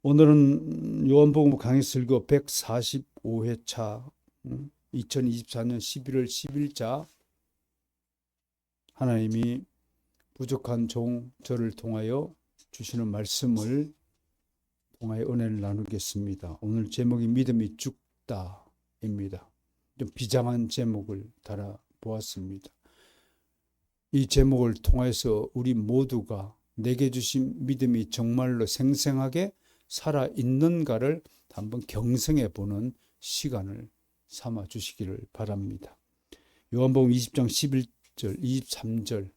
오늘은 요한복음 강해 설교 145회차 2024년 11월 10일자 하나님이 부족한 종 저를 통하여 주시는 말씀을 통하여 은혜를 나누겠습니다. 오늘 제목이 믿음이 죽다입니다. 좀 비장한 제목을 달아보았습니다. 이 제목을 통해서 우리 모두가 내게 주신 믿음이 정말로 생생하게 살아있는가를 한번 경성해 보는 시간을 삼아 주시기를 바랍니다. 요한복음 20장 11절, 23절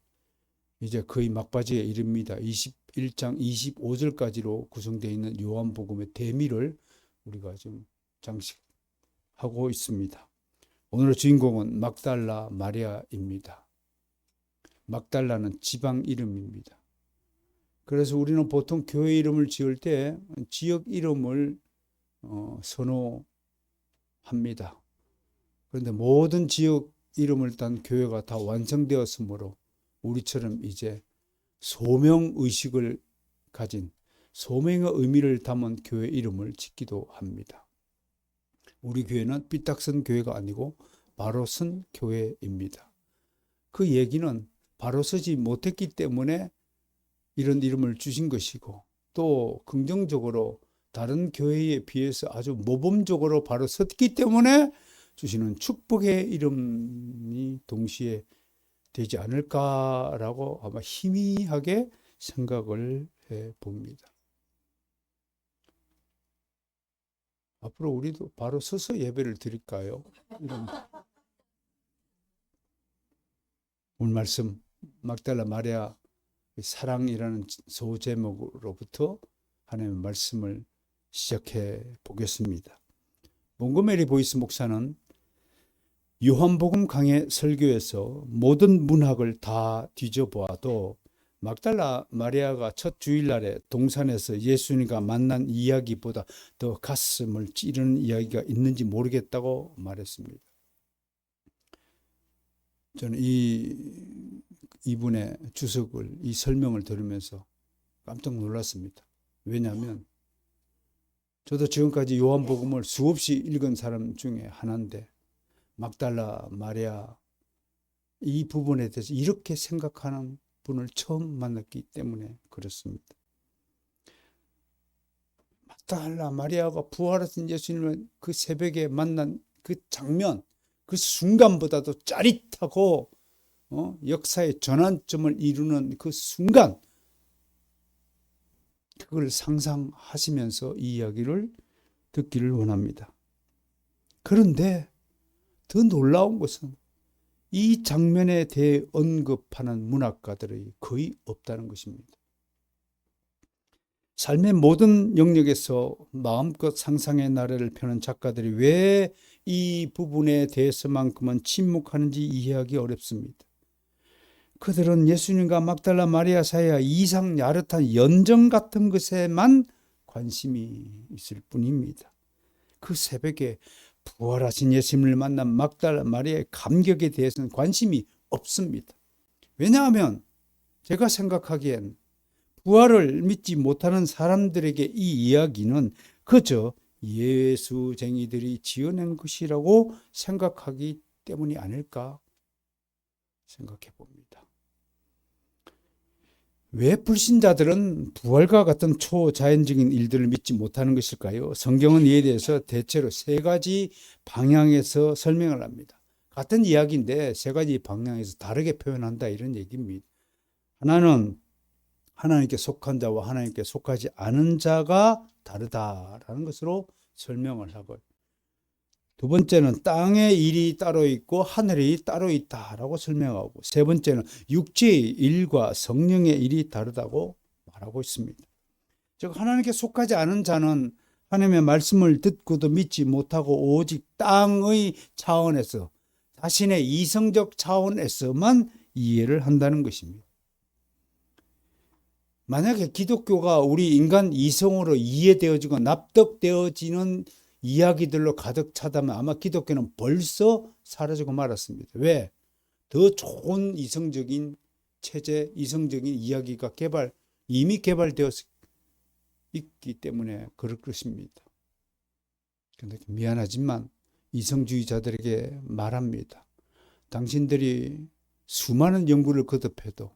이제 거의 막바지에 이릅니다. 21장 25절까지로 구성되어 있는 요한복음의 대미를 우리가 지금 장식하고 있습니다. 오늘의 주인공은 막달라 마리아입니다. 막달라는 지방 이름입니다. 그래서 우리는 보통 교회 이름을 지을 때 지역 이름을 선호합니다. 그런데 모든 지역 이름을 딴 교회가 다 완성되었으므로 우리처럼 이제 소명의식을 가진 소명의 의미를 담은 교회 이름을 짓기도 합니다. 우리 교회는 삐딱선 교회가 아니고 바로 선 교회입니다. 그 얘기는 바로 서지 못했기 때문에 이런 이름을 주신 것이고, 또 긍정적으로 다른 교회에 비해서 아주 모범적으로 바로 섰기 때문에 주시는 축복의 이름이 동시에 되지 않을까라고 아마 희미하게 생각을 해 봅니다. 앞으로 우리도 바로 서서 예배를 드릴까요? 오늘 말씀 막달라 마리아 사랑이라는 소제목으로부터 하나님의 말씀을 시작해 보겠습니다. 몽고메리 보이스 목사는 요한복음 강해 설교에서 모든 문학을 다 뒤져보아도 막달라 마리아가 첫 주일날에 동산에서 예수님과 만난 이야기보다 더 가슴을 찌르는 이야기가 있는지 모르겠다고 말했습니다. 저는 이분의 주석을, 이 설명을 들으면서 깜짝 놀랐습니다. 왜냐하면 저도 지금까지 요한복음을 수없이 읽은 사람 중에 하나인데 막달라 마리아 이 부분에 대해서 이렇게 생각하는 분을 처음 만났기 때문에 그렇습니다. 막달라 마리아가 부활하신 예수님을 그 새벽에 만난 그 장면, 그 순간보다도 짜릿하고 역사의 전환점을 이루는 그 순간, 그걸 상상하시면서 이 이야기를 듣기를 원합니다. 그런데 더 놀라운 것은 이 장면에 대해 언급하는 문학가들이 거의 없다는 것입니다. 삶의 모든 영역에서 마음껏 상상의 나래를 펴는 작가들이 왜 이 부분에 대해서만큼은 침묵하는지 이해하기 어렵습니다. 그들은 예수님과 막달라 마리아 사이의 이상 야릇한 연정 같은 것에만 관심이 있을 뿐입니다. 그 새벽에 부활하신 예수님을 만난 막달라 마리아의 감격에 대해서는 관심이 없습니다. 왜냐하면 제가 생각하기엔 부활을 믿지 못하는 사람들에게 이 이야기는 그저 예수쟁이들이 지어낸 것이라고 생각하기 때문이 아닐까 생각해 봅니다. 왜 불신자들은 부활과 같은 초자연적인 일들을 믿지 못하는 것일까요? 성경은 이에 대해서 대체로 세 가지 방향에서 설명을 합니다. 같은 이야기인데 세 가지 방향에서 다르게 표현한다, 이런 얘기입니다. 하나는 하나님께 속한 자와 하나님께 속하지 않은 자가 다르다라는 것으로 설명을 하고, 두 번째는 땅의 일이 따로 있고 하늘이 따로 있다라고 설명하고, 세 번째는 육체의 일과 성령의 일이 다르다고 말하고 있습니다. 즉 하나님께 속하지 않은 자는 하나님의 말씀을 듣고도 믿지 못하고 오직 땅의 차원에서, 자신의 이성적 차원에서만 이해를 한다는 것입니다. 만약에 기독교가 우리 인간 이성으로 이해되어지고 납득되어지는 이야기들로 가득 차다면 아마 기독교는 벌써 사라지고 말았습니다. 왜? 더 좋은 이성적인 체제, 이성적인 이야기가 이미 개발되었기 있기 때문에 그럴 것입니다. 근데 미안하지만 이성주의자들에게 말합니다. 당신들이 수많은 연구를 거듭해도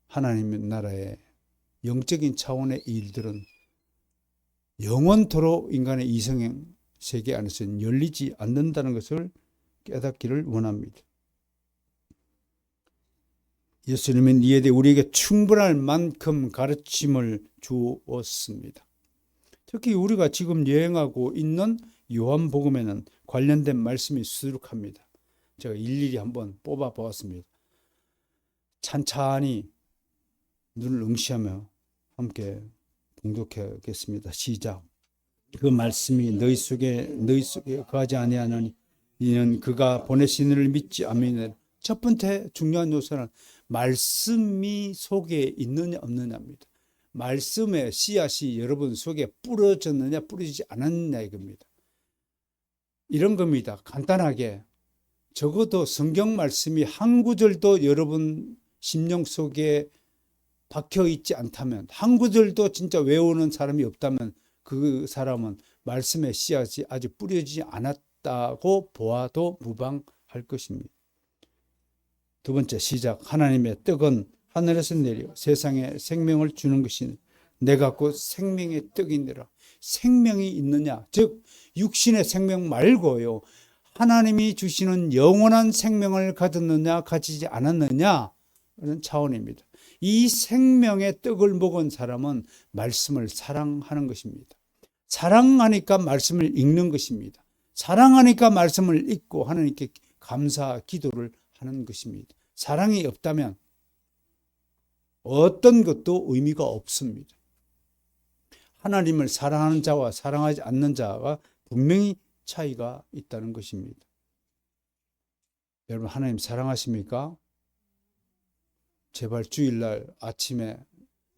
하나님의 나라의 영적인 차원의 일들은 영원토록 인간의 이성의 세계 안에서는 열리지 않는다는 것을 깨닫기를 원합니다. 예수님은 이에 대해 우리에게 충분할 만큼 가르침을 주었습니다. 특히 우리가 지금 여행하고 있는 요한복음에는 관련된 말씀이 수두룩합니다. 제가 일일이 한번 뽑아 보았습니다. 찬찬히 눈을 응시하며 함께 봉독하겠습니다. 시작. 그 말씀이 너희 속에 거하지 아니하나니 이는 그가 보내신 이를 믿지 않으면. 첫 번째 중요한 요소는 말씀이 속에 있느냐 없느냐입니다. 말씀의 씨앗이 여러분 속에 뿌려졌느냐 뿌려지지 않았느냐 이겁니다. 이런 겁니다. 간단하게 적어도 성경 말씀이 한 구절도 여러분 심령 속에 박혀 있지 않다면, 한 구절도 진짜 외우는 사람이 없다면 그 사람은 말씀의 씨앗이 아직 뿌려지지 않았다고 보아도 무방할 것입니다. 두 번째 시작. 하나님의 떡은 하늘에서 내려 세상에 생명을 주는 것이니 내가 곧 생명의 떡이니라. 생명이 있느냐, 즉 육신의 생명 말고요, 하나님이 주시는 영원한 생명을 가졌느냐 가지지 않았느냐는 차원입니다. 이 생명의 떡을 먹은 사람은 말씀을 사랑하는 것입니다. 사랑하니까 말씀을 읽는 것입니다. 사랑하니까 말씀을 읽고 하나님께 감사 기도를 하는 것입니다. 사랑이 없다면 어떤 것도 의미가 없습니다. 하나님을 사랑하는 자와 사랑하지 않는 자가 분명히 차이가 있다는 것입니다. 여러분, 하나님 사랑하십니까? 제발 주일날 아침에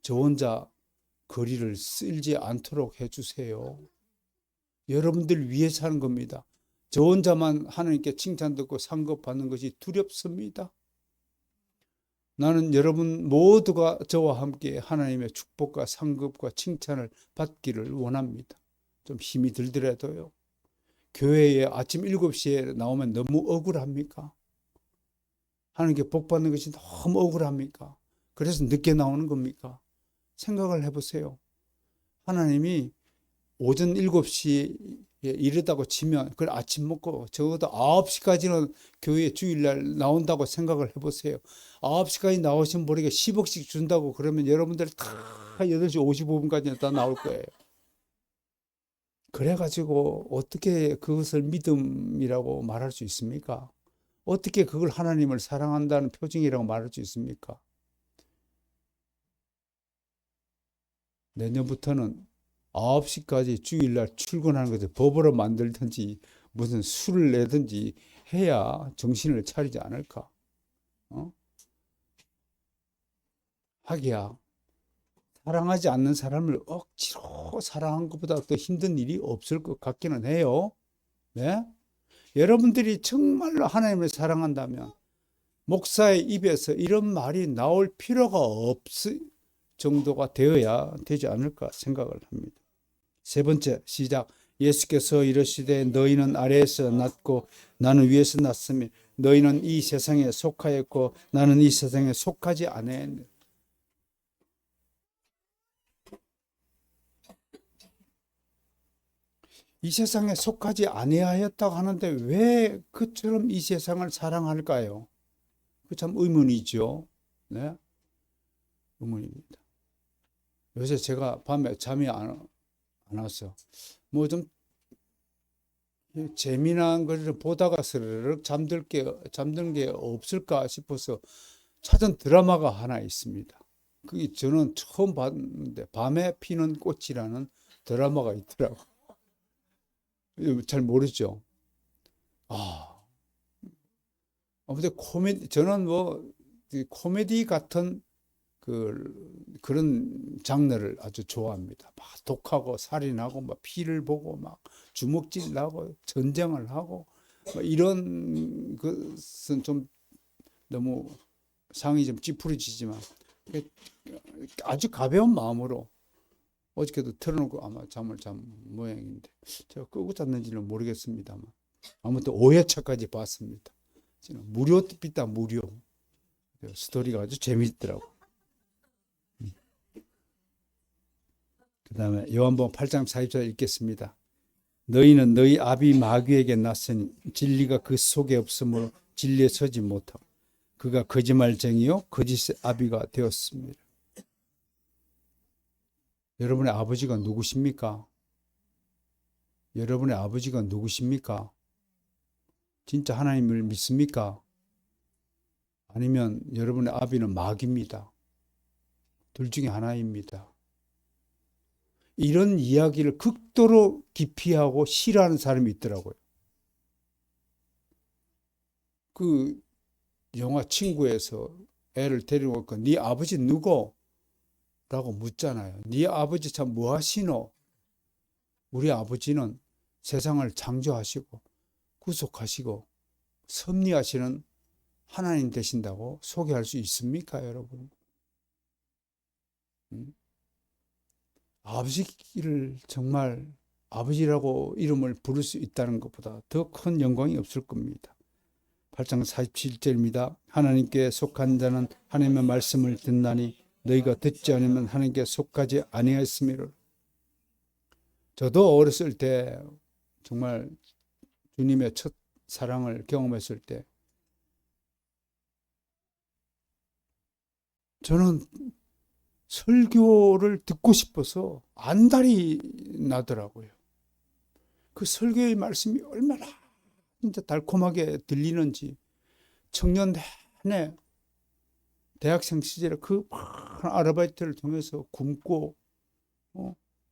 저 혼자 거리를 쓸지 않도록 해주세요. 여러분들 위해 사는 겁니다. 저 혼자만 하나님께 칭찬 듣고 상급 받는 것이 두렵습니다. 나는 여러분 모두가 저와 함께 하나님의 축복과 상급과 칭찬을 받기를 원합니다. 좀 힘이 들더라도요. 교회에 아침 7시에 나오면 너무 억울합니까? 하나님께 복 받는 것이 너무 억울합니까? 그래서 늦게 나오는 겁니까? 생각을 해보세요. 하나님이 오전 7시에 이르다고 치면 그걸 아침 먹고 적어도 9시까지는 교회 주일날 나온다고 생각을 해보세요. 9시까지 나오시면 모르게 10억씩 준다고 그러면 여러분들 다 8시 55분까지는 다 나올 거예요. 그래가지고 어떻게 그것을 믿음이라고 말할 수 있습니까? 어떻게 그걸 하나님을 사랑한다는 표징이라고 말할 수 있습니까? 내년부터는 9시까지 주일날 출근하는 것을 법으로 만들든지 무슨 술을 내든지 해야 정신을 차리지 않을까? 하기야 사랑하지 않는 사람을 억지로 사랑한 것보다 더 힘든 일이 없을 것 같기는 해요. 네? 여러분들이 정말로 하나님을 사랑한다면 목사의 입에서 이런 말이 나올 필요가 없을 정도가 되어야 되지 않을까 생각을 합니다. 세 번째 시작. 예수께서 이르시되 너희는 아래에서 났고 나는 위에서 났으며 너희는 이 세상에 속하였고 나는 이 세상에 속하지 아니하였느니라. 이 세상에 속하지 아니하였다고 하는데 왜 그처럼 이 세상을 사랑할까요? 그 참 의문이죠. 네? 의문입니다. 요새 제가 밤에 잠이 안 와서 뭐 좀 재미난 것을 보다가 스르륵 잠든 게 없을까 싶어서 찾은 드라마가 하나 있습니다. 그게 저는 처음 봤는데 밤에 피는 꽃이라는 드라마가 있더라고요. 잘 모르죠. 아무튼 저는 뭐 코미디 같은 그런 장르를 아주 좋아합니다. 막 독하고 살인하고 막 피를 보고 막 주먹질 나고 전쟁을 하고 이런 것은 좀 너무 상이 좀 찌푸려지지만 아주 가벼운 마음으로 어저께도 틀어놓고 아마 잠을 잔 모양인데 제가 끄고 잤는지는 모르겠습니다만 아무튼 5회차까지 봤습니다. 무료 빛다 무료. 스토리가 아주 재미있더라고. 그 다음에 요한복음 8장 44절 읽겠습니다. 너희는 너희 아비 마귀에게 났으니 진리가 그 속에 없으므로 진리에 서지 못하고 그가 거짓말쟁이요 거짓의 아비가 되었습니다. 여러분의 아버지가 누구십니까? 여러분의 아버지가 누구십니까? 진짜 하나님을 믿습니까? 아니면 여러분의 아비는 마귀입니다. 둘 중에 하나입니다. 이런 이야기를 극도로 기피하고 싫어하는 사람이 있더라고요. 그 영화 친구에서 애를 데리고 오니까 네 아버지 누구? 라고 묻잖아요. 네 아버지 참 뭐 하시노? 우리 아버지는 세상을 창조하시고 구속하시고 섭리하시는 하나님 되신다고 소개할 수 있습니까, 여러분? 아버지를 정말 아버지라고 이름을 부를 수 있다는 것보다 더 큰 영광이 없을 겁니다. 8장 47절입니다. 하나님께 속한 자는 하나님의 말씀을 듣나니 너희가 듣지 않으면 하나님께 속하지 아니하였음이로라. 저도 어렸을 때 정말 주님의 첫 사랑을 경험했을 때 저는 설교를 듣고 싶어서 안달이 나더라고요. 그 설교의 말씀이 얼마나 진짜 달콤하게 들리는지 청년 내내 대학생 시절에 그 아르바이트를 통해서 굶고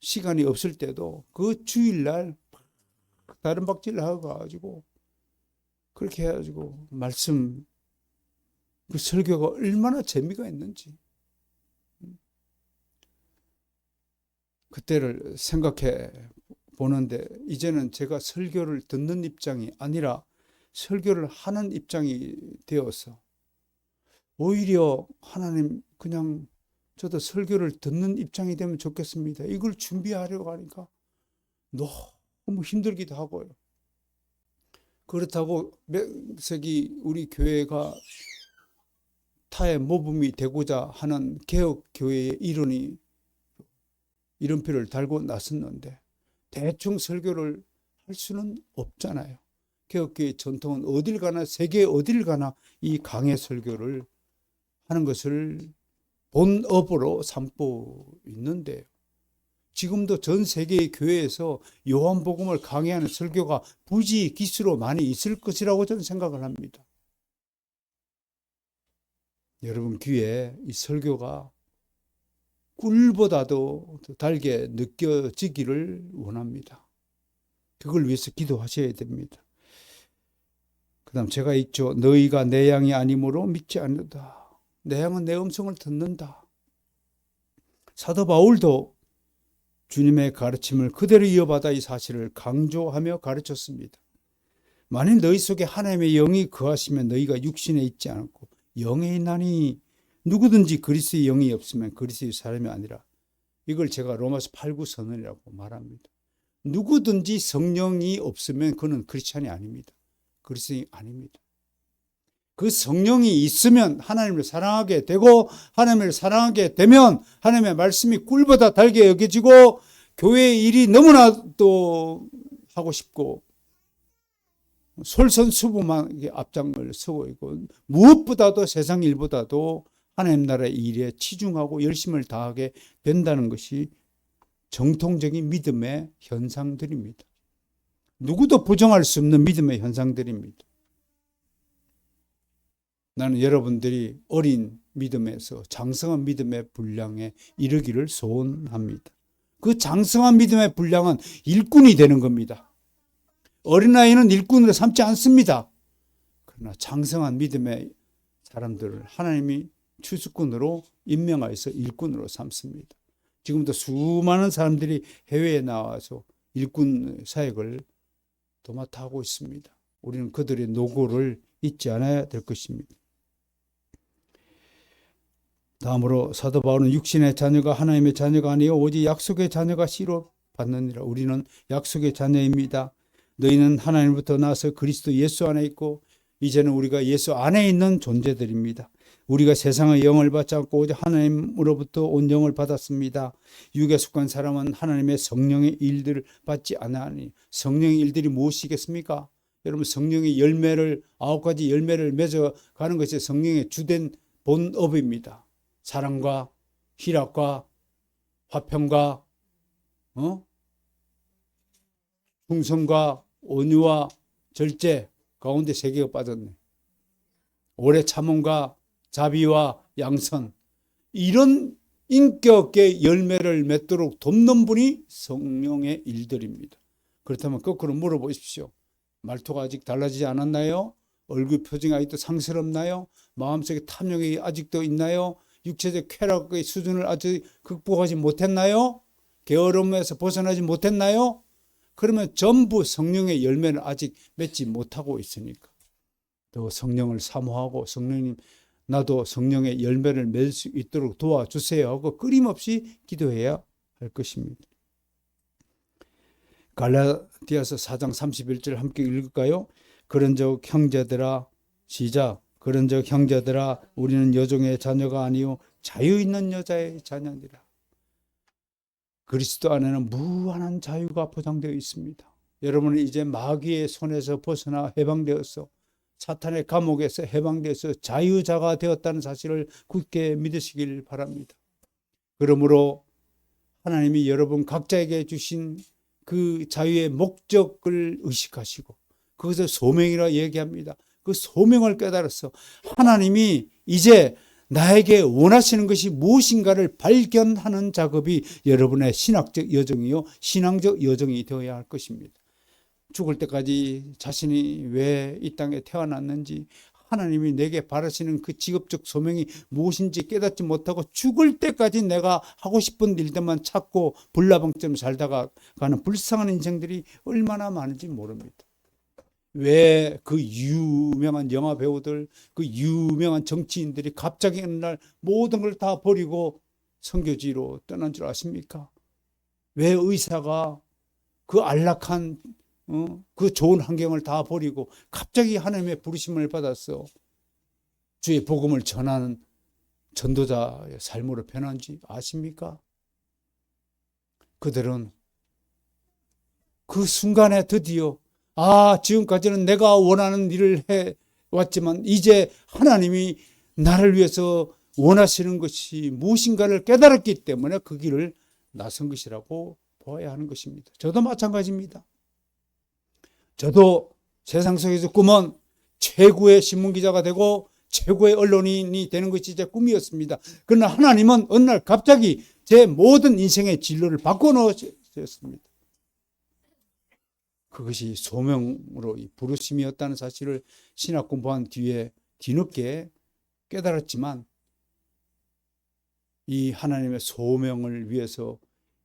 시간이 없을 때도 그 주일날 다른 박질을 하고 가지고 그렇게 해가지고 말씀 그 설교가 얼마나 재미가 있는지 그때를 생각해 보는데 이제는 제가 설교를 듣는 입장이 아니라 설교를 하는 입장이 되어서 오히려 하나님 그냥 저도 설교를 듣는 입장이 되면 좋겠습니다. 이걸 준비하려고 하니까 너무 힘들기도 하고요. 그렇다고 몇세기 우리 교회가 타의 모범이 되고자 하는 개혁교회의 이름표를 달고 나섰는데 대충 설교를 할 수는 없잖아요. 개혁교회 전통은 어딜 가나 세계 어딜 가나 이 강해 설교를 하는 것을 본업으로 삼고 있는데요. 지금도 전 세계의 교회에서 요한복음을 강해하는 설교가 부지기수로 많이 있을 것이라고 저는 생각을 합니다. 여러분 귀에 이 설교가 꿀보다도 더 달게 느껴지기를 원합니다. 그걸 위해서 기도하셔야 됩니다. 그 다음 제가 읽죠. 너희가 내 양이 아니므로 믿지 않는다. 내 양은 내 음성을 듣는다. 사도 바울도 주님의 가르침을 그대로 이어받아 이 사실을 강조하며 가르쳤습니다. 만일 너희 속에 하나님의 영이 거하시면 너희가 육신에 있지 않고 영에 있나니 누구든지 그리스도의 영이 없으면 그리스도의 사람이 아니라. 이걸 제가 로마서 8, 9 선언이라고 말합니다. 누구든지 성령이 없으면 그는 크리스찬이 아닙니다. 그리스도인이 아닙니다. 그 성령이 있으면 하나님을 사랑하게 되고 하나님을 사랑하게 되면 하나님의 말씀이 꿀보다 달게 여겨지고 교회의 일이 너무나도 하고 싶고 솔선수범한 앞장을 서고 있고 무엇보다도 세상 일보다도 하나님 나라의 일에 치중하고 열심을 다하게 된다는 것이 정통적인 믿음의 현상들입니다. 누구도 부정할 수 없는 믿음의 현상들입니다. 나는 여러분들이 어린 믿음에서 장성한 믿음의 분량에 이르기를 소원합니다. 그 장성한 믿음의 분량은 일꾼이 되는 겁니다. 어린아이는 일꾼으로 삼지 않습니다. 그러나 장성한 믿음의 사람들을 하나님이 추수꾼으로 임명하여서 일꾼으로 삼습니다. 지금도 수많은 사람들이 해외에 나와서 일꾼 사역을 도맡아 하고 있습니다. 우리는 그들의 노고를 잊지 않아야 될 것입니다. 다음으로 사도 바울은 육신의 자녀가 하나님의 자녀가 아니요 오직 약속의 자녀가 씨로 받느니라. 우리는 약속의 자녀입니다. 너희는 하나님부터 나서 그리스도 예수 안에 있고 이제는 우리가 예수 안에 있는 존재들입니다. 우리가 세상의 영을 받지 않고 오직 하나님으로부터 온 영을 받았습니다. 육에 속한 사람은 하나님의 성령의 일들을 받지 않으니 성령의 일들이 무엇이겠습니까? 여러분 성령의 열매를 9가지 열매를 맺어가는 것이 성령의 주된 본업입니다. 사랑과 희락과 화평과 충성과 온유와 절제 가운데 3개가 빠졌네. 오래 참음과 자비와 양선, 이런 인격의 열매를 맺도록 돕는 분이 성령의 일들입니다. 그렇다면 거꾸로 물어보십시오. 말투가 아직 달라지지 않았나요? 얼굴 표정이 아직도 상스럽나요? 마음속에 탐욕이 아직도 있나요? 육체적 쾌락의 수준을 아직 극복하지 못했나요? 게으름에서 벗어나지 못했나요? 그러면 전부 성령의 열매를 아직 맺지 못하고 있으니까 더 성령을 사모하고 성령님 나도 성령의 열매를 맺을 수 있도록 도와주세요 하고 끊임없이 기도해야 할 것입니다. 갈라디아서 4장 31절 함께 읽을까요? 그런즉 형제들아 시작. 그런즉 형제들아 우리는 여종의 자녀가 아니요 자유 있는 여자의 자녀니라. 그리스도 안에는 무한한 자유가 보장되어 있습니다. 여러분은 이제 마귀의 손에서 벗어나 해방되어서 사탄의 감옥에서 해방되어서 자유자가 되었다는 사실을 굳게 믿으시길 바랍니다. 그러므로 하나님이 여러분 각자에게 주신 그 자유의 목적을 의식하시고 그것을 소명이라 얘기합니다. 그 소명을 깨달아서 하나님이 이제 나에게 원하시는 것이 무엇인가를 발견하는 작업이 여러분의 신학적 여정이요 신앙적 여정이 되어야 할 것입니다. 죽을 때까지 자신이 왜 이 땅에 태어났는지 하나님이 내게 바라시는 그 직업적 소명이 무엇인지 깨닫지 못하고 죽을 때까지 내가 하고 싶은 일들만 찾고 불나방처럼 살다가 가는 불쌍한 인생들이 얼마나 많은지 모릅니다. 왜 그 유명한 영화 배우들, 그 유명한 정치인들이 갑자기 어느 날 모든 걸 다 버리고 선교지로 떠난 줄 아십니까? 왜 의사가 그 안락한 그 좋은 환경을 다 버리고 갑자기 하나님의 부르심을 받아서 주의 복음을 전하는 전도자의 삶으로 변한지 아십니까? 그들은 그 순간에 드디어 지금까지는 내가 원하는 일을 해왔지만 이제 하나님이 나를 위해서 원하시는 것이 무엇인가를 깨달았기 때문에 그 길을 나선 것이라고 보아야 하는 것입니다. 저도 마찬가지입니다. 저도 세상 속에서 꿈은 최고의 신문기자가 되고 최고의 언론인이 되는 것이 제 꿈이었습니다. 그러나 하나님은 어느 날 갑자기 제 모든 인생의 진로를 바꿔놓으셨습니다. 그것이 소명으로 부르심이었다는 사실을 신학 공부한 뒤에 뒤늦게 깨달았지만 이 하나님의 소명을 위해서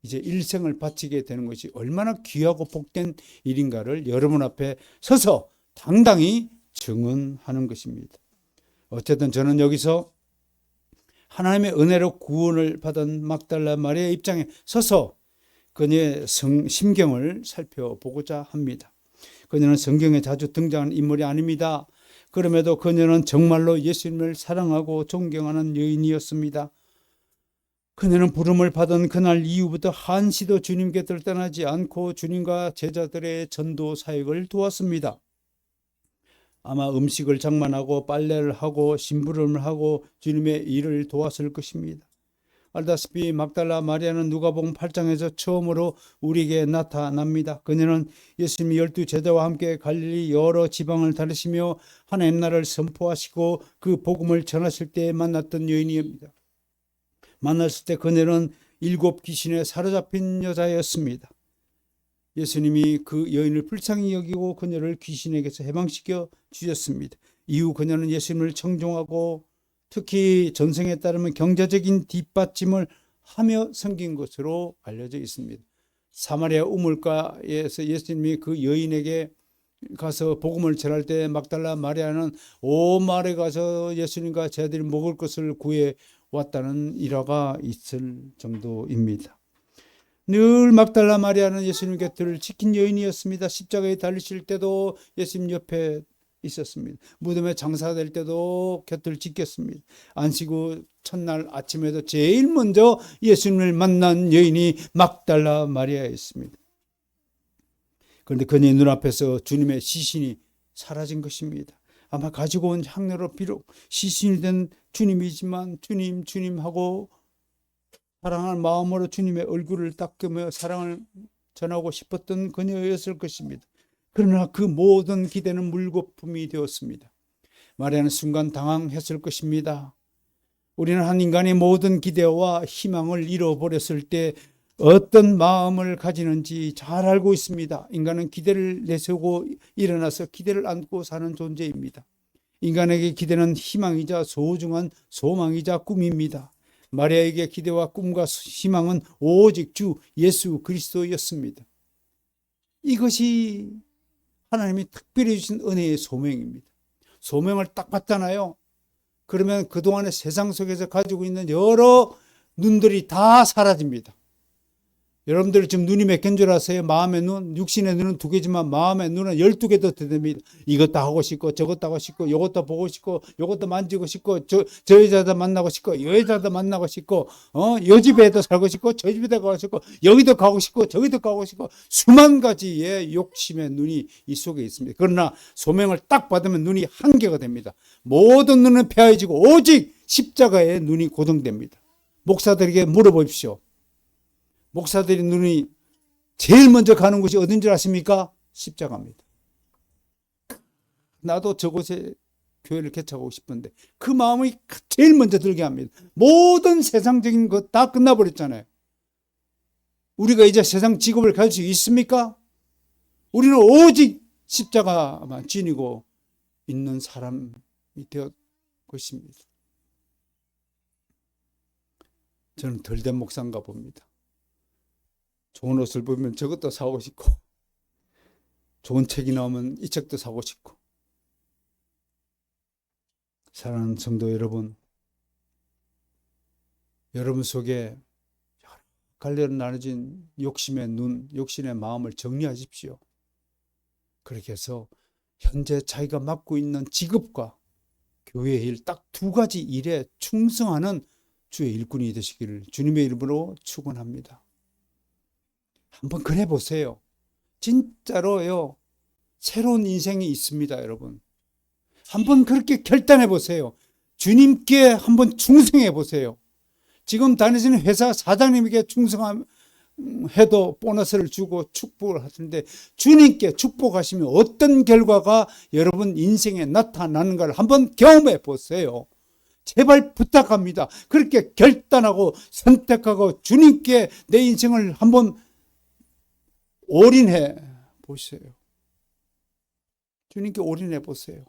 이제 일생을 바치게 되는 것이 얼마나 귀하고 복된 일인가를 여러분 앞에 서서 당당히 증언하는 것입니다. 어쨌든 저는 여기서 하나님의 은혜로 구원을 받은 막달라 마리아의 입장에 서서 그녀의 심경을 살펴보고자 합니다. 그녀는 성경에 자주 등장하는 인물이 아닙니다. 그럼에도 그녀는 정말로 예수님을 사랑하고 존경하는 여인이었습니다. 그녀는 부름을 받은 그날 이후부터 한시도 주님 곁을 떠나지 않고 주님과 제자들의 전도 사역을 도왔습니다. 아마 음식을 장만하고 빨래를 하고 심부름을 하고 주님의 일을 도왔을 것입니다. 알다시피 막달라 마리아는 누가복음 8장에서 처음으로 우리에게 나타납니다. 그녀는 예수님이 12 제자와 함께 갈릴리 여러 지방을 다니시며 하나님 나라를 선포하시고 그 복음을 전하실 때 만났던 여인입니다. 만났을 때 그녀는 7 귀신에 사로잡힌 여자였습니다. 예수님이 그 여인을 불쌍히 여기고 그녀를 귀신에게서 해방시켜 주셨습니다. 이후 그녀는 예수님을 청종하고 특히 전승에 따르면 경제적인 뒷받침을 하며 섬긴 것으로 알려져 있습니다. 사마리아 우물가에서 예수님이 그 여인에게 가서 복음을 전할 때 막달라 마리아는 온 마을에 가서 예수님과 제자들이 먹을 것을 구해 왔다는 일화가 있을 정도입니다. 늘 막달라 마리아는 예수님 곁을 지킨 여인이었습니다. 십자가에 달리실 때도 예수님 옆에 있었습니다. 무덤에 장사될 때도 곁을 지켰습니다. 안식 후 첫날 아침에도 제일 먼저 예수님을 만난 여인이 막달라 마리아였습니다. 그런데 그녀의 눈앞에서 주님의 시신이 사라진 것입니다. 아마 가지고 온 향료로 비록 시신이 된 주님이지만 주님 하고 사랑하는 마음으로 주님의 얼굴을 닦으며 사랑을 전하고 싶었던 그녀였을 것입니다. 그러나 그 모든 기대는 물거품이 되었습니다. 마리아는 순간 당황했을 것입니다. 우리는 한 인간의 모든 기대와 희망을 잃어버렸을 때 어떤 마음을 가지는지 잘 알고 있습니다. 인간은 기대를 내세우고 일어나서 기대를 안고 사는 존재입니다. 인간에게 기대는 희망이자 소중한 소망이자 꿈입니다. 마리아에게 기대와 꿈과 희망은 오직 주 예수 그리스도였습니다. 이것이 하나님이 특별히 주신 은혜의 소명입니다. 소명을 딱 받잖아요. 그러면 그동안의 세상 속에서 가지고 있는 여러 눈들이 다 사라집니다. 여러분들 지금 눈이 몇 개인 줄 아세요? 마음의 눈, 육신의 눈은 2개지만 마음의 눈은 12개도 됩니다. 이것도 하고 싶고 저것도 하고 싶고 이것도 보고 싶고 이것도 만지고 싶고 저 여자도 만나고 싶고 이 여자도 만나고 싶고 요 집에도 살고 싶고 저 집에도 가고 싶고 여기도 가고 싶고 저기도 가고 싶고 수만 가지의 욕심의 눈이 이 속에 있습니다. 그러나 소명을 딱 받으면 눈이 한개가 됩니다. 모든 눈은 폐해지고 오직 십자가에 눈이 고정됩니다. 목사들에게 물어보십시오. 목사들의 눈이 제일 먼저 가는 곳이 어딘 줄 아십니까? 십자가입니다. 나도 저곳에 교회를 개척하고 싶은데 그 마음이 제일 먼저 들게 합니다. 모든 세상적인 것 다 끝나버렸잖아요. 우리가 이제 세상 직업을 가질 수 있습니까? 우리는 오직 십자가만 지니고 있는 사람이 되었 것입니다. 저는 덜된 목사인가 봅니다. 좋은 옷을 보면 저것도 사고 싶고 좋은 책이 나오면 이 책도 사고 싶고. 사랑하는 성도 여러분, 여러분 속에 갈래로 나눠진 욕심의 눈, 욕심의 마음을 정리하십시오. 그렇게 해서 현재 자기가 맡고 있는 직업과 교회의 일, 딱 2가지 일에 충성하는 주의 일꾼이 되시기를 주님의 이름으로 축원합니다. 한번 그래 보세요. 진짜로요. 새로운 인생이 있습니다, 여러분. 한번 그렇게 결단해 보세요. 주님께 한번 충성해 보세요. 지금 다니시는 회사 사장님에게 충성해도 보너스를 주고 축복을 하시는데 주님께 축복하시면 어떤 결과가 여러분 인생에 나타나는가를 한번 경험해 보세요. 제발 부탁합니다. 그렇게 결단하고 선택하고 주님께 내 인생을 한번 올인해 보세요. 주님께 올인해 보세요.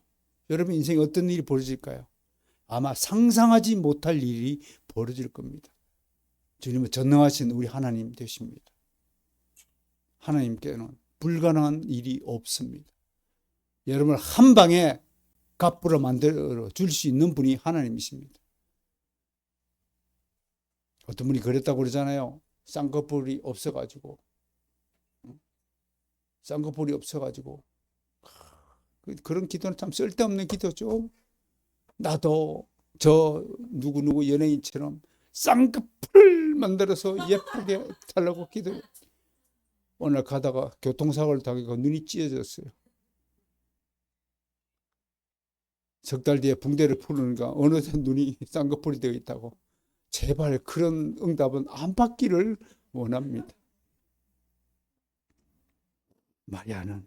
여러분 인생에 어떤 일이 벌어질까요? 아마 상상하지 못할 일이 벌어질 겁니다. 주님은 전능하신 우리 하나님 되십니다. 하나님께는 불가능한 일이 없습니다. 여러분을 한 방에 값부로 만들어 줄 수 있는 분이 하나님이십니다. 어떤 분이 그랬다고 그러잖아요. 쌍꺼풀이 없어가지고 그런 기도는 참 쓸데없는 기도죠. 나도 저 누구누구 연예인처럼 쌍꺼풀 만들어서 예쁘게 살려고 기도해요. 오늘 가다가 교통사고를 당하고 눈이 찢어졌어요. 석 달 뒤에 붕대를 풀으니까 어느새 눈이 쌍꺼풀이 되어 있다고. 제발 그런 응답은 안 받기를 원합니다. 마리아는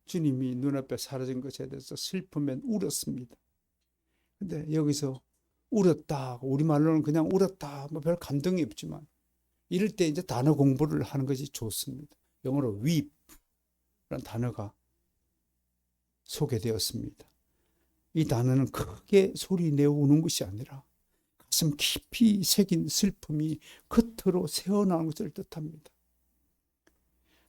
주님이 눈앞에 사라진 것에 대해서 슬프면 울었습니다. 근데 여기서 울었다, 우리말로는 그냥 울었다, 뭐 별 감동이 없지만 이럴 때 이제 단어 공부를 하는 것이 좋습니다. 영어로 weep라는 단어가 소개되었습니다. 이 단어는 크게 소리 내어 우는 것이 아니라 가슴 깊이 새긴 슬픔이 겉으로 새어나오는 것을 뜻합니다.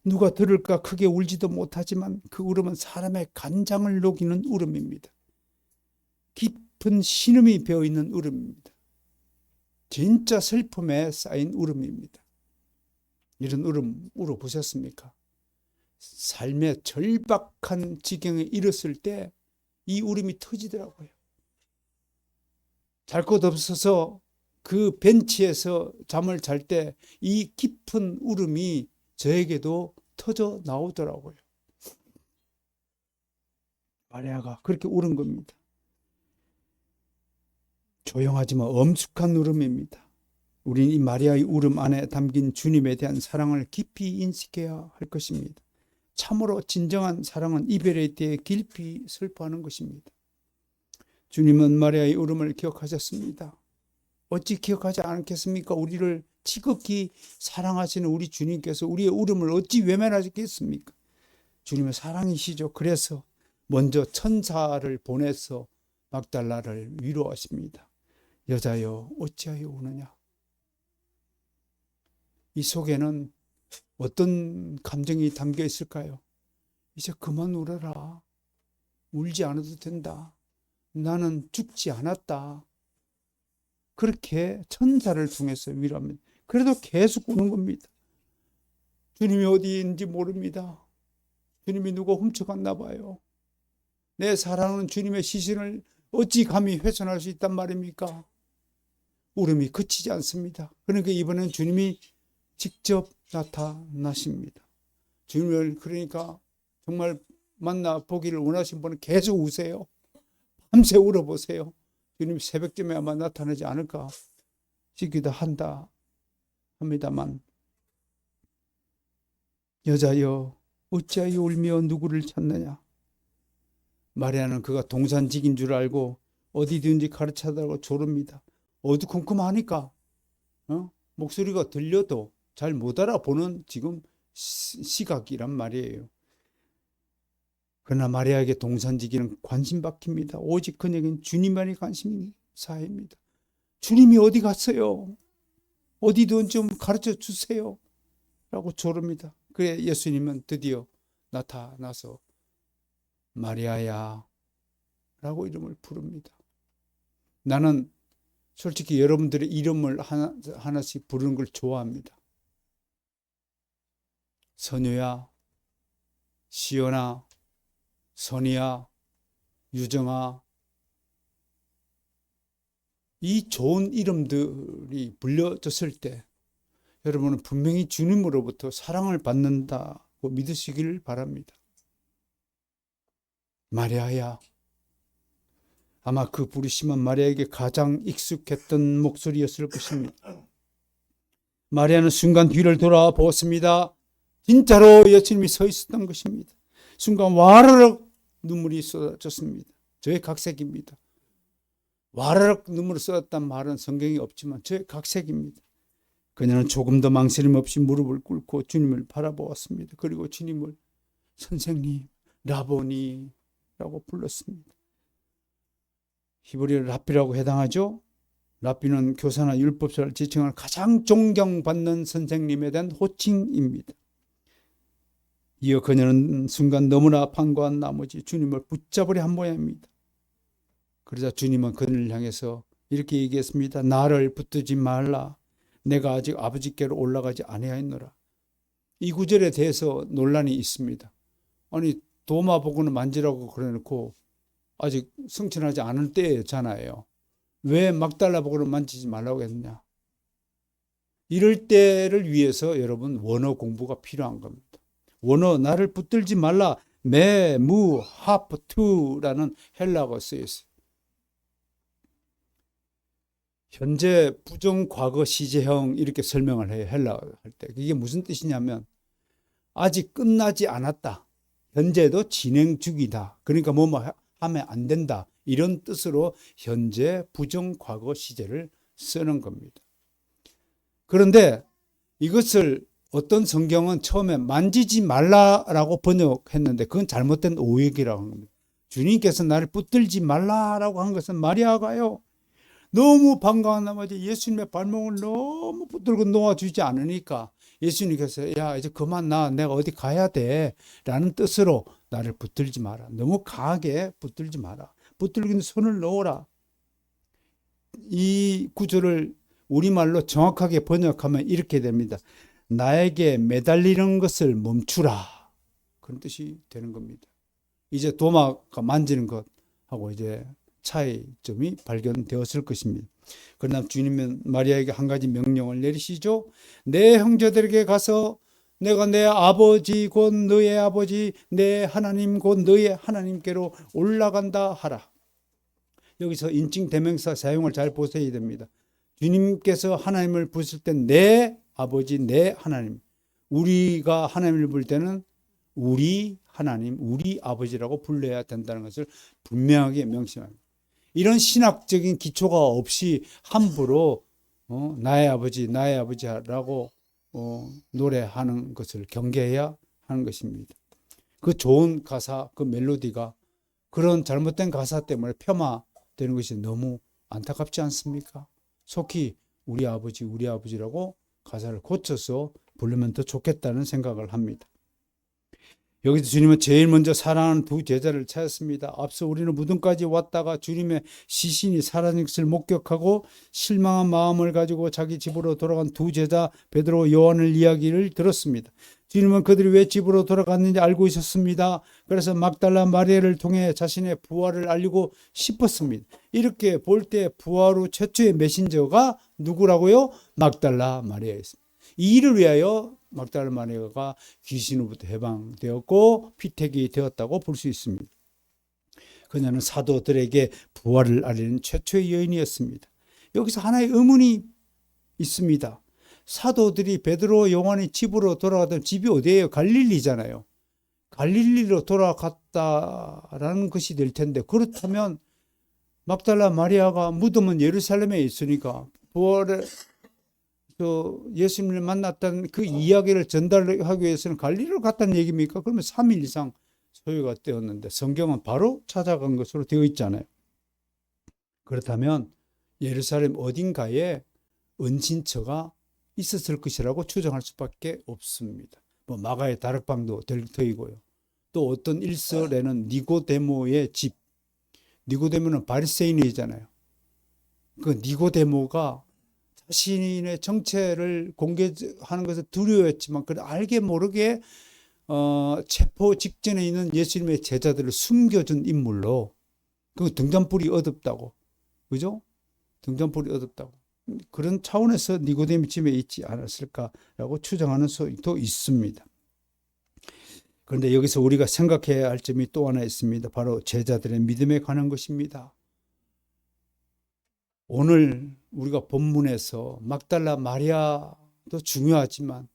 누가 들을까 크게 울지도 못하지만 그 울음은 사람의 간장을 녹이는 울음입니다. 깊은 신음이 배어있는 울음입니다. 진짜 슬픔에 쌓인 울음입니다. 이런 울음 울어보셨습니까? 삶의 절박한 지경에 이르렀을 때 이 울음이 터지더라고요. 잘 것 없어서 그 벤치에서 잠을 잘 때 이 깊은 울음이 저에게도 터져 나오더라고요. 마리아가 그렇게 울은 겁니다. 조용하지만 엄숙한 울음입니다. 우리는 이 마리아의 울음 안에 담긴 주님에 대한 사랑을 깊이 인식해야 할 것입니다. 참으로 진정한 사랑은 이별의 때에 깊이 슬퍼하는 것입니다. 주님은 마리아의 울음을 기억하셨습니다. 어찌 기억하지 않겠습니까? 우리를 지극히 사랑하시는 우리 주님께서 우리의 울음을 어찌 외면하셨겠습니까? 주님은 사랑이시죠. 그래서 먼저 천사를 보내서 막달라를 위로하십니다. 여자여 어찌하여 우느냐? 이 속에는 어떤 감정이 담겨 있을까요? 이제 그만 울어라. 울지 않아도 된다. 나는 죽지 않았다. 그렇게 천사를 통해서 위로합니다. 그래도 계속 우는 겁니다. 주님이 어디인지 모릅니다. 주님이 누가 훔쳐갔나 봐요. 내 사랑하는 주님의 시신을 어찌 감히 훼손할 수 있단 말입니까? 울음이 그치지 않습니다. 그러니까 이번엔 주님이 직접 나타나십니다. 주님을 그러니까 정말 만나 보기를 원하신 분은 계속 우세요. 밤새 울어보세요. 주님 새벽쯤에 아마 나타나지 않을까 싶기도 한다 합니다만, 여자여 어찌하여 울며 누구를 찾느냐? 마리아는 그가 동산직인 줄 알고 어디든지 가르쳐달라고 조릅니다. 어두컴컴하니까 목소리가 들려도 잘 못 알아보는 지금 시각이란 말이에요. 그러나 마리아에게 동산지기는 관심 박힙니다. 오직 그녀에겐 주님만이 관심사입니다. 주님이 어디 갔어요? 어디든 좀 가르쳐 주세요. 라고 조릅니다. 그래 예수님은 드디어 나타나서 마리아야 라고 이름을 부릅니다. 나는 솔직히 여러분들의 이름을 하나씩 부르는 걸 좋아합니다. 선유야, 시연아, 선이야, 유정아, 이 좋은 이름들이 불려졌을 때 여러분은 분명히 주님으로부터 사랑을 받는다고 믿으시길 바랍니다. 마리아야, 아마 그 부르심은 마리아에게 가장 익숙했던 목소리였을 것입니다. 마리아는 순간 뒤를 돌아보았습니다. 진짜로 예수님이 서 있었던 것입니다. 순간 와르륵 눈물이 쏟아졌습니다. 저의 각색입니다. 와르륵 눈물을 쏟았단 말은 성경에 없지만 저의 각색입니다. 그녀는 조금 더 망설임 없이 무릎을 꿇고 주님을 바라보았습니다. 그리고 주님을 선생님, 라보니라고 불렀습니다. 히브리어 랍비라고 해당하죠. 랍비는 교사나 율법서를 지칭하는 가장 존경받는 선생님에 대한 호칭입니다. 이어 그녀는 순간 너무나 반가운 나머지 주님을 붙잡으려 한 모양입니다. 그러자 주님은 그녀를 향해서 이렇게 얘기했습니다. 나를 붙들지 말라. 내가 아직 아버지께로 올라가지 아니하였노라. 이 구절에 대해서 논란이 있습니다. 아니 도마복음을 만지라고 그래놓고 아직 성천하지 않을 때잖아요. 왜 막달라 복음을 만지지 말라고 했느냐. 이럴 때를 위해서 여러분 원어 공부가 필요한 겁니다. 원어 나를 붙들지 말라. 매, 무, 하프, 투라는 헬라어가 쓰여 있어요. 현재 부정 과거 시제형 이렇게 설명을 해요. 헬라어 할 때. 이게 무슨 뜻이냐면 아직 끝나지 않았다. 현재도 진행 중이다. 그러니까 뭐 하면 안 된다. 이런 뜻으로 현재 부정 과거 시제를 쓰는 겁니다. 그런데 이것을 어떤 성경은 처음에 만지지 말라라고 번역했는데 그건 잘못된 오역이라고 합니다. 주님께서 나를 붙들지 말라라고 한 것은 마리아가요. 너무 반가운 나머지 예수님의 발목을 너무 붙들고 놓아주지 않으니까 예수님께서 야 이제 그만 나 내가 어디 가야 돼 라는 뜻으로 나를 붙들지 마라. 너무 강하게 붙들지 마라. 붙들긴 손을 놓으라. 이 구절을 우리말로 정확하게 번역하면 이렇게 됩니다. 나에게 매달리는 것을 멈추라. 그런 뜻이 되는 겁니다. 이제 도마가 만지는 것하고 이제 차이점이 발견되었을 것입니다. 그러나 주님은 마리아에게 한 가지 명령을 내리시죠. 내 형제들에게 가서 내가 내 아버지 곧 너의 아버지 내 하나님 곧 너의 하나님께로 올라간다 하라. 여기서 인칭 대명사 사용을 잘 보셔야 됩니다. 주님께서 하나님을 부르실 때 내 아버지 내 하나님, 우리가 하나님을 부를 때는 우리 하나님, 우리 아버지라고 불러야 된다는 것을 분명하게 명심합니다. 이런 신학적인 기초가 없이 함부로 나의 아버지라고 노래하는 것을 경계해야 하는 것입니다. 그 좋은 가사, 그 멜로디가 그런 잘못된 가사 때문에 폄하되는 것이 너무 안타깝지 않습니까? 속히 우리 아버지라고 가사를 고쳐서 부르면 더 좋겠다는 생각을 합니다. 여기서 주님은 제일 먼저 사랑하는 두 제자를 찾았습니다. 앞서 우리는 무덤까지 왔다가 주님의 시신이 사라진 것을 목격하고 실망한 마음을 가지고 자기 집으로 돌아간 두 제자 베드로, 요한의 이야기를 들었습니다. 주님은 그들이 왜 집으로 돌아갔는지 알고 있었습니다. 그래서 막달라 마리아를 통해 자신의 부활을 알리고 싶었습니다. 이렇게 볼 때 부활 후 최초의 메신저가 누구라고요? 막달라 마리아였습니다. 이 일을 위하여 막달라 마리아가 귀신으로부터 해방되었고 피택이 되었다고 볼 수 있습니다. 그녀는 사도들에게 부활을 알리는 최초의 여인이었습니다. 여기서 하나의 의문이 있습니다. 사도들이 베드로, 요한이 집으로 돌아가던 집이 어디예요? 갈릴리잖아요. 갈릴리로 돌아갔다라는 것이 될 텐데, 그렇다면 막달라 마리아가 무덤은 예루살렘에 있으니까 부활의 예수님을 만났다는 그 이야기를 전달하기 위해서는 갈릴리로 갔다는 얘기입니까? 그러면 3일 이상 소요가 되었는데 성경은 바로 찾아간 것으로 되어 있잖아요. 그렇다면 예루살렘 어딘가에 은신처가 있었을 것이라고 추정할 수밖에 없습니다. 마가의 다락방도 될 터이고요. 또 어떤 일설에는 니고데모의 집, 니고데모는 바리새인이잖아요. 그 니고데모가 자신의 정체를 공개하는 것을 두려워했지만 그 알게 모르게 체포 직전에 있는 예수님의 제자들을 숨겨준 인물로 그 등잔불이 어둡다고, 그죠? 등잔불이 어둡다고. 그런 차원에서 니고데모 집에 있지 않았을까라고 추정하는 소리도 있습니다. 그런데 여기서 우리가 생각해야 할 점이 또 하나 있습니다. 바로 제자들의 믿음에 관한 것입니다. 오늘 우리가 본문에서 막달라 마리아도 중요하지만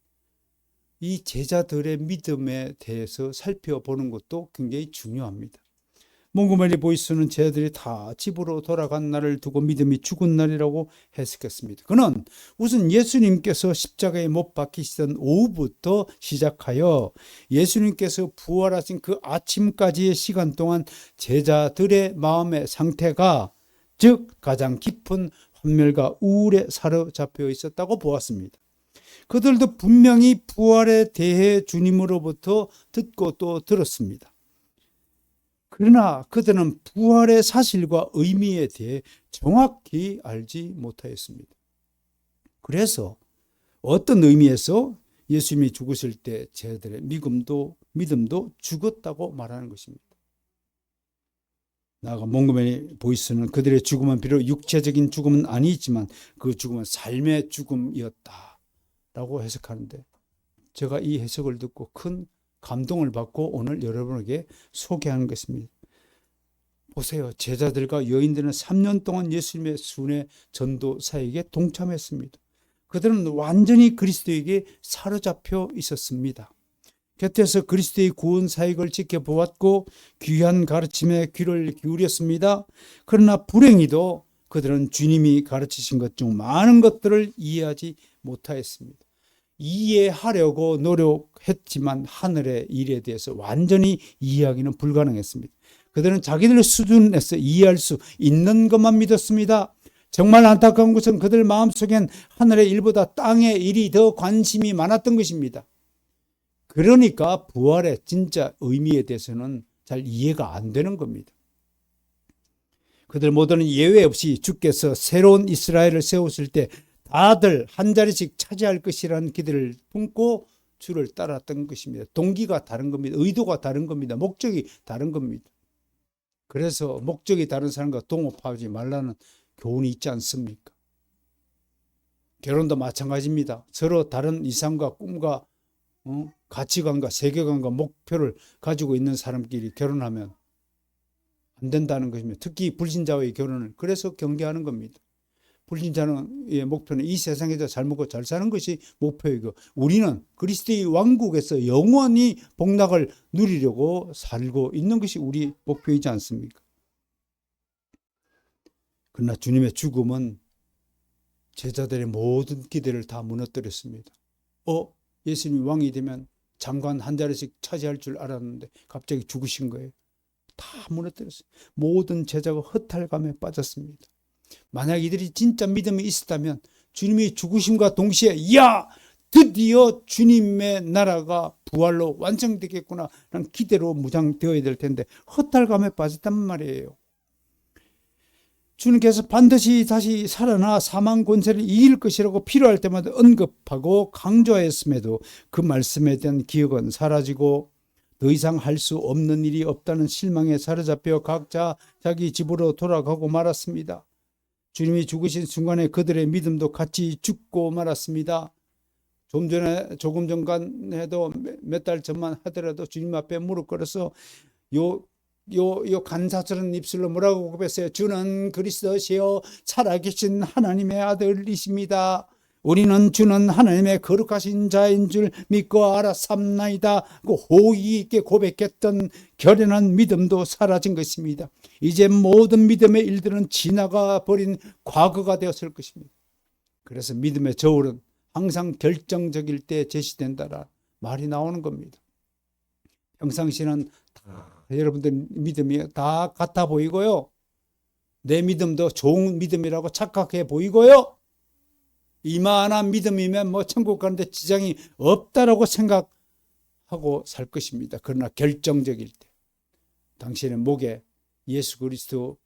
이 제자들의 믿음에 대해서 살펴보는 것도 굉장히 중요합니다. 몽고메리 보이스는 제자들이 다 집으로 돌아간 날을 두고 믿음이 죽은 날이라고 해석했습니다. 그는 우선 예수님께서 십자가에 못 박히시던 오후부터 시작하여 예수님께서 부활하신 그 아침까지의 시간 동안 제자들의 마음의 상태가 즉 가장 깊은 환멸과 우울에 사로잡혀 있었다고 보았습니다. 그들도 분명히 부활에 대해 주님으로부터 듣고 또 들었습니다. 그러나 그들은 부활의 사실과 의미에 대해 정확히 알지 못하였습니다. 그래서 어떤 의미에서 예수님이 죽으실 때 제자들의 믿음도 죽었다고 말하는 것입니다. 나아가 몽고메리 보이스는 그들의 죽음은 비록 육체적인 죽음은 아니지만 그 죽음은 삶의 죽음이었다라고 해석하는데, 제가 이 해석을 듣고 큰 감동을 받고 오늘 여러분에게 소개하는 것입니다. 보세요. 제자들과 여인들은 3년 동안 예수님의 순회 전도 사역에 동참했습니다. 그들은 완전히 그리스도에게 사로잡혀 있었습니다. 곁에서 그리스도의 구원 사역을 지켜보았고 귀한 가르침에 귀를 기울였습니다. 그러나 불행히도 그들은 주님이 가르치신 것 중 많은 것들을 이해하지 못하였습니다. 이해하려고 노력했지만 하늘의 일에 대해서 완전히 이해하기는 불가능했습니다. 그들은 자기들 수준에서 이해할 수 있는 것만 믿었습니다. 정말 안타까운 것은 그들 마음속엔 하늘의 일보다 땅의 일이 더 관심이 많았던 것입니다. 그러니까 부활의 진짜 의미에 대해서는 잘 이해가 안 되는 겁니다. 그들 모두는 예외 없이 주께서 새로운 이스라엘을 세우실 때 다들 한 자리씩 차지할 것이라는 기대를 품고 주를 따랐던 것입니다. 동기가 다른 겁니다. 의도가 다른 겁니다. 목적이 다른 겁니다. 그래서 목적이 다른 사람과 동업하지 말라는 교훈이 있지 않습니까? 결혼도 마찬가지입니다. 서로 다른 이상과 꿈과 가치관과 세계관과 목표를 가지고 있는 사람끼리 결혼하면 안 된다는 것입니다. 특히 불신자와의 결혼을 그래서 경계하는 겁니다. 불신자의 목표는 이 세상에서 잘 먹고 잘 사는 것이 목표이고 우리는 그리스도의 왕국에서 영원히 복락을 누리려고 살고 있는 것이 우리 목표이지 않습니까? 그러나 주님의 죽음은 제자들의 모든 기대를 다 무너뜨렸습니다. 예수님이 왕이 되면 장관 한 자리씩 차지할 줄 알았는데 갑자기 죽으신 거예요. 다 무너뜨렸어요. 모든 제자가 허탈감에 빠졌습니다. 만약 이들이 진짜 믿음이 있었다면 주님이 죽으심과 동시에 드디어 주님의 나라가 부활로 완성되겠구나 라는 기대로 무장되어야 될 텐데 허탈감에 빠졌단 말이에요. 주님께서 반드시 다시 살아나 사망 권세를 이길 것이라고 필요할 때마다 언급하고 강조했음에도 그 말씀에 대한 기억은 사라지고 더 이상 할 수 없는 일이 없다는 실망에 사로잡혀 각자 자기 집으로 돌아가고 말았습니다. 주님이 죽으신 순간에 그들의 믿음도 같이 죽고 말았습니다. 조금 전간에도 몇 달 전만 하더라도 주님 앞에 무릎 꿇어서 요 간사스러운 입술로 뭐라고 고백했어요? 주는 그리스도시요 살아계신 하나님의 아들이십니다. 우리는 주는 하나님의 거룩하신 자인 줄 믿고 알았삼나이다. 그 호의 있게 고백했던 결연한 믿음도 사라진 것입니다. 이제 모든 믿음의 일들은 지나가 버린 과거가 되었을 것입니다. 그래서 믿음의 저울은 항상 결정적일 때 제시된다라 말이 나오는 겁니다. 평상시는 여러분들 믿음이 다 같아 보이고요. 내 믿음도 좋은 믿음이라고 착각해 보이고요. 이만한 믿음이면 천국 가는데 지장이 없다라고 생각하고 살 것입니다. 그러나 결정적일 때 당신의 목에 예수 그리스도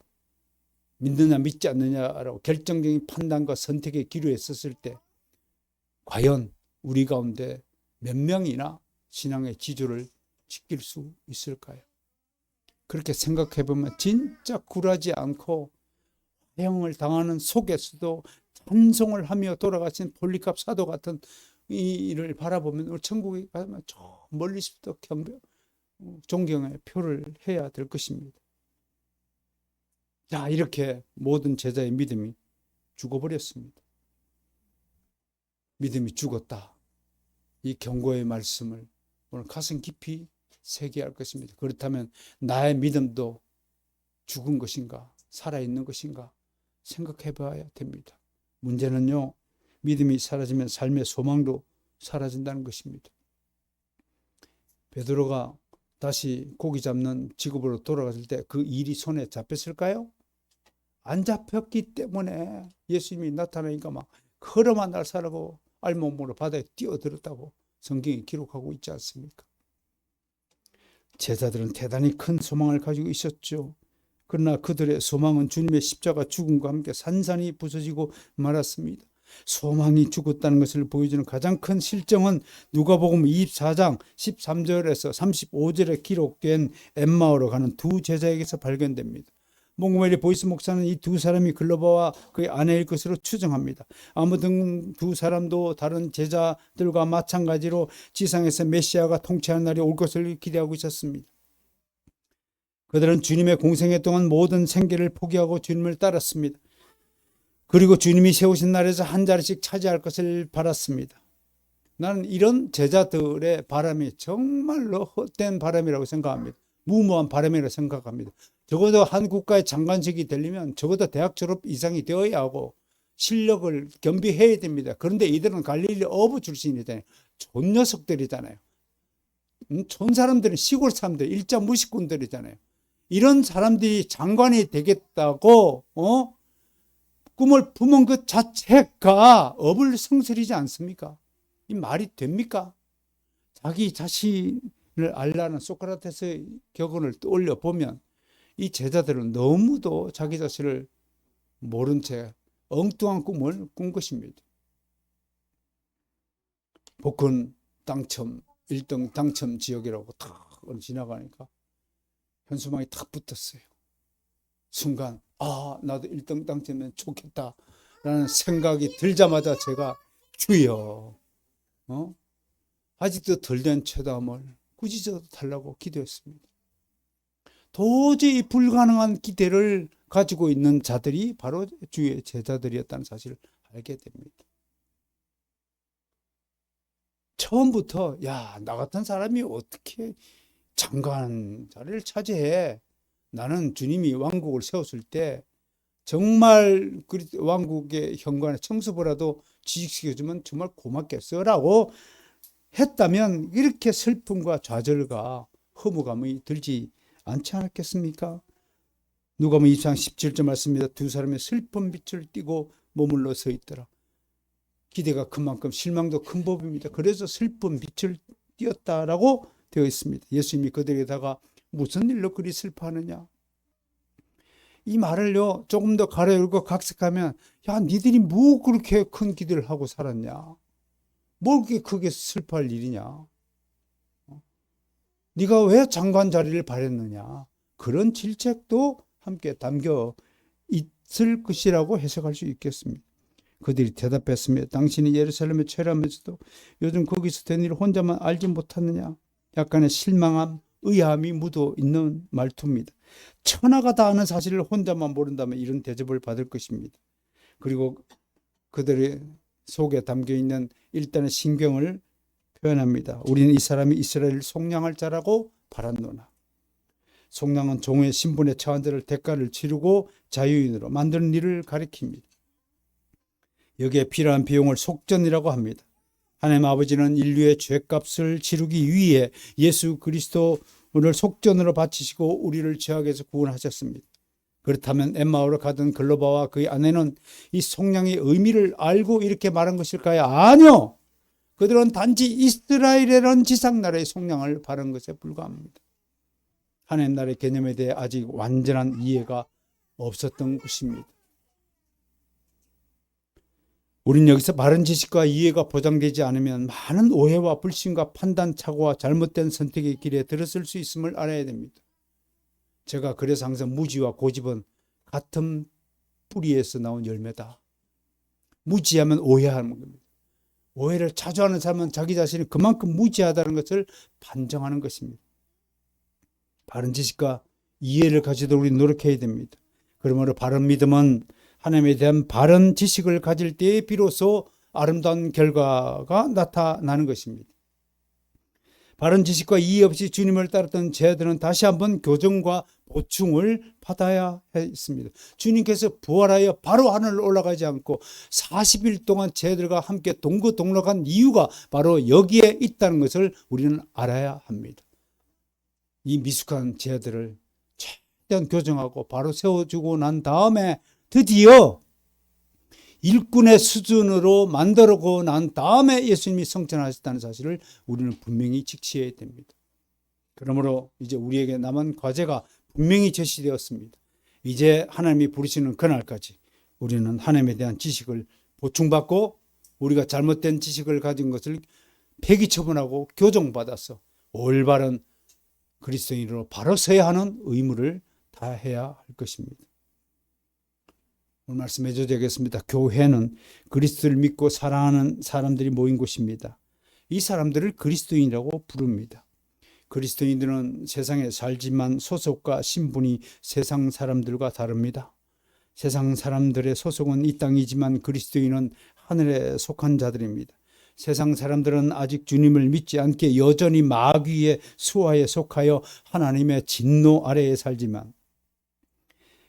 믿느냐 믿지 않느냐라고 결정적인 판단과 선택의 기로에 섰을 때 과연 우리 가운데 몇 명이나 신앙의 지조를 지킬 수 있을까요? 그렇게 생각해 보면 진짜 굴하지 않고 화형을 당하는 속에서도 찬송을 하며 돌아가신 폴리캅 사도 같은 이 일을 바라보면 우리 천국에 가면 저 멀리서부터 존경의 표를 해야 될 것입니다. 자, 이렇게 모든 제자의 믿음이 죽어버렸습니다. 믿음이 죽었다. 이 경고의 말씀을 오늘 가슴 깊이 새겨야 할 것입니다. 그렇다면 나의 믿음도 죽은 것인가 살아있는 것인가 생각해 봐야 됩니다. 문제는요, 믿음이 사라지면 삶의 소망도 사라진다는 것입니다. 베드로가 다시 고기 잡는 직업으로 돌아갔을 때 그 일이 손에 잡혔을까요? 안 잡혔기 때문에 예수님이 나타나니까 막 걸어만 날 사라고 알몸으로 바다에 뛰어들었다고 성경이 기록하고 있지 않습니까? 제자들은 대단히 큰 소망을 가지고 있었죠. 그러나 그들의 소망은 주님의 십자가 죽음과 함께 산산이 부서지고 말았습니다. 소망이 죽었다는 것을 보여주는 가장 큰 실정은 누가복음 24장 13절에서 35절에 기록된 엠마오로 가는 두 제자에게서 발견됩니다. 몽고메리 보이스 목사는 이 두 사람이 글로바와 그의 아내일 것으로 추정합니다. 아무튼 두 사람도 다른 제자들과 마찬가지로 지상에서 메시아가 통치하는 날이 올 것을 기대하고 있었습니다. 그들은 주님의 공생애 동안 모든 생계를 포기하고 주님을 따랐습니다. 그리고 주님이 세우신 날에서 한 자리씩 차지할 것을 바랐습니다. 나는 이런 제자들의 바람이 정말로 헛된 바람이라고 생각합니다. 무모한 바람이라고 생각합니다. 적어도 한 국가의 장관직이 되려면 적어도 대학 졸업 이상이 되어야 하고 실력을 겸비해야 됩니다. 그런데 이들은 갈릴리 어부 출신이잖아요. 촌 녀석들이잖아요. 촌 사람들은 시골 사람들, 일자 무식꾼들이잖아요. 이런 사람들이 장관이 되겠다고 꿈을 품은 것 자체가 어불성설이지 않습니까? 이 말이 됩니까? 자기 자신을 알라는 소크라테스의 격언을 떠올려 보면 이 제자들은 너무도 자기 자신을 모른 채 엉뚱한 꿈을 꾼 것입니다. 복권 당첨 1등 당첨 지역이라고 탁 지나가니까 현수막이 탁 붙었어요. 순간 나도 1등 당첨면 좋겠다라는 생각이 들자마자 제가 주여 아직도 덜 된 채담을 굳이 저도 달라고 기도했습니다. 도저히 불가능한 기대를 가지고 있는 자들이 바로 주의 제자들이었다는 사실을 알게 됩니다. 처음부터 나 같은 사람이 어떻게 장관 자리를 차지해? 나는 주님이 왕국을 세웠을 때 정말 왕국의 현관에 청소부라도 취직시켜주면 정말 고맙겠어라고 했다면 이렇게 슬픔과 좌절과 허무감이 들지 않지 않았겠습니까? 누가복음 2장 17절 말씀입니다. 두 사람의 슬픈 빛을 띠고 머물러 서 있더라. 기대가 큰 만큼 실망도 큰 법입니다. 그래서 슬픈 빛을 띄었다라고 되어 있습니다. 예수님이 그들에다가 무슨 일로 그리 슬퍼하느냐? 이 말을요 조금 더 가려 읽고 각색하면 니들이 뭐 그렇게 큰 기대를 하고 살았냐? 뭐 그렇게 크게 슬퍼할 일이냐? 네가 왜 장관 자리를 바랬느냐? 그런 질책도 함께 담겨 있을 것이라고 해석할 수 있겠습니다. 그들이 대답했습니다. 당신이 예루살렘에 체류하면서도 요즘 거기서 된 일을 혼자만 알지 못하느냐? 약간의 실망함, 의아함이 묻어 있는 말투입니다. 천하가 다 아는 사실을 혼자만 모른다면 이런 대접을 받을 것입니다. 그리고 그들의 속에 담겨있는 일단의 신경을 표현합니다. 우리는 이 사람이 이스라엘을 속량할 자라고 바랐노나. 속량은 종의 신분에 처한 자를 대가를 치르고 자유인으로 만드는 일을 가리킵니다. 여기에 필요한 비용을 속전이라고 합니다. 하나님 아버지는 인류의 죄값을 치르기 위해 예수 그리스도를 속전으로 바치시고 우리를 죄악에서 구원하셨습니다. 그렇다면 엠마오로 가던 글로바와 그의 아내는 이 속량의 의미를 알고 이렇게 말한 것일까요? 아니요. 그들은 단지 이스라엘이라는 지상나라의 속량을 바란 것에 불과합니다. 하나님 나라의 개념에 대해 아직 완전한 이해가 없었던 것입니다. 우리는 여기서 바른 지식과 이해가 보장되지 않으면 많은 오해와 불신과 판단 착오와 잘못된 선택의 길에 들었을 수 있음을 알아야 됩니다. 제가 그래서 항상 무지와 고집은 같은 뿌리에서 나온 열매다. 무지하면 오해하는 겁니다. 오해를 자주 하는 사람은 자기 자신이 그만큼 무지하다는 것을 판정하는 것입니다. 바른 지식과 이해를 가지도록 우리 노력해야 됩니다. 그러므로 바른 믿음은 하나님에 대한 바른 지식을 가질 때에 비로소 아름다운 결과가 나타나는 것입니다. 바른 지식과 이해 없이 주님을 따랐던 제자들은 다시 한번 교정과 보충을 받아야 했습니다. 주님께서 부활하여 바로 하늘을 올라가지 않고 40일 동안 제자들과 함께 동거동락한 이유가 바로 여기에 있다는 것을 우리는 알아야 합니다. 이 미숙한 제자들을 최대한 교정하고 바로 세워주고 난 다음에 드디어 일꾼의 수준으로 만들고 난 다음에 예수님이 성천하셨다는 사실을 우리는 분명히 직시해야 됩니다. 그러므로 이제 우리에게 남은 과제가 분명히 제시되었습니다. 이제 하나님이 부르시는 그날까지 우리는 하나님에 대한 지식을 보충받고 우리가 잘못된 지식을 가진 것을 폐기처분하고 교정받아서 올바른 그리스도인으로 바로 서야 하는 의무를 다해야 할 것입니다. 오늘 말씀해 주셔야겠습니다. 교회는 그리스도를 믿고 사랑하는 사람들이 모인 곳입니다. 이 사람들을 그리스도인이라고 부릅니다. 그리스도인들은 세상에 살지만 소속과 신분이 세상 사람들과 다릅니다. 세상 사람들의 소속은 이 땅이지만 그리스도인은 하늘에 속한 자들입니다. 세상 사람들은 아직 주님을 믿지 않게 여전히 마귀의 수하에 속하여 하나님의 진노 아래에 살지만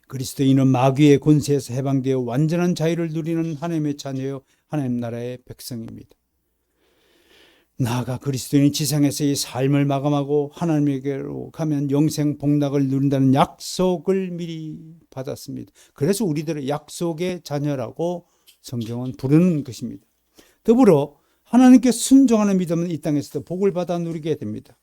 그리스도인은 마귀의 권세에서 해방되어 완전한 자유를 누리는 하나님의 자녀요 하나님 나라의 백성입니다. 나아가 그리스도인이 지상에서의 삶을 마감하고 하나님에게로 가면 영생 복락을 누린다는 약속을 미리 받았습니다. 그래서 우리들의 약속의 자녀라고 성경은 부르는 것입니다. 더불어 하나님께 순종하는 믿음은 이 땅에서도 복을 받아 누리게 됩니다.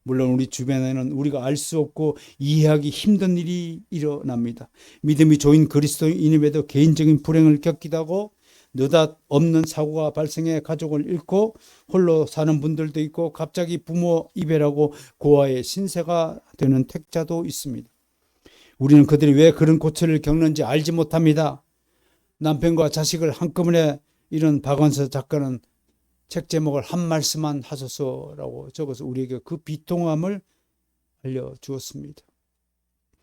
물론 우리 주변에는 우리가 알 수 없고 이해하기 힘든 일이 일어납니다. 믿음이 좋은 그리스도인임에도 개인적인 불행을 겪기도 하고 느닷없는 사고가 발생해 가족을 잃고 홀로 사는 분들도 있고 갑자기 부모 이별하고 고아의 신세가 되는 택자도 있습니다. 우리는 그들이 왜 그런 고초를 겪는지 알지 못합니다. 남편과 자식을 한꺼번에 잃은 박완서 작가는 책 제목을 한 말씀만 하소서라고 적어서 우리에게 그 비통함을 알려주었습니다.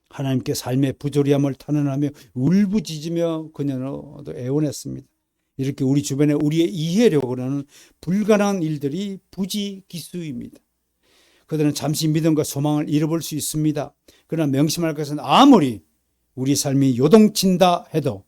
하나님께 삶의 부조리함을 탄원하며 울부짖으며 그녀도 애원했습니다. 이렇게 우리 주변에 우리의 이해력으로는 불가능한 일들이 부지기수입니다. 그들은 잠시 믿음과 소망을 잃어볼 수 있습니다. 그러나 명심할 것은 아무리 우리 삶이 요동친다 해도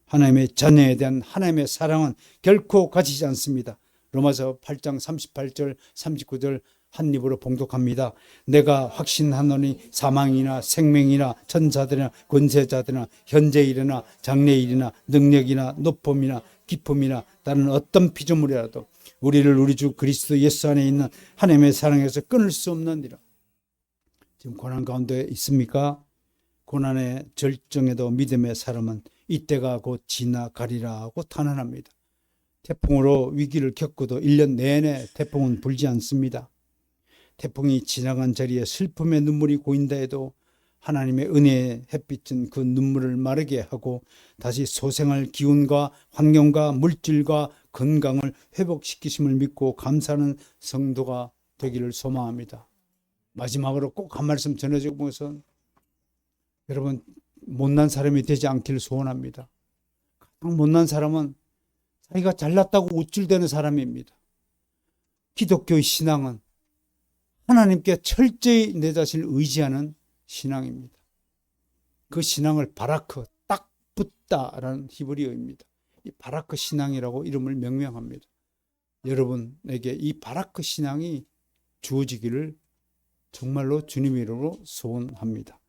하나님의 자녀에 대한 하나님의 사랑은 결코 가지지 않습니다. 로마서 8장 38절 39절 한 입으로 봉독합니다. 내가 확신하노니 사망이나 생명이나 천사들이나 권세자들이나 현재일이나 장래일이나 능력이나 높음이나 깊음이나 다른 어떤 피조물이라도 우리를 우리 주 그리스도 예수 안에 있는 하나님의 사랑에서 끊을 수 없느니라. 지금 고난 가운데 있습니까? 고난의 절정에도 믿음의 사람은 이때가 곧 지나가리라 하고 탄원합니다. 태풍으로 위기를 겪고도 1년 내내 태풍은 불지 않습니다. 태풍이 지나간 자리에 슬픔의 눈물이 고인다 해도 하나님의 은혜의 햇빛은 그 눈물을 마르게 하고 다시 소생할 기운과 환경과 물질과 건강을 회복시키심을 믿고 감사하는 성도가 되기를 소망합니다. 마지막으로 꼭 한 말씀 전해주고서 여러분 못난 사람이 되지 않기를 소원합니다. 가장 못난 사람은 자기가 잘났다고 우쭐대는 사람입니다. 기독교의 신앙은 하나님께 철저히 내 자신을 의지하는 신앙입니다. 그 신앙을 바라크, 딱 붙다라는 히브리어입니다. 이 바라크 신앙이라고 이름을 명명합니다. 여러분에게 이 바라크 신앙이 주어지기를 정말로 주님의 이름으로 소원합니다.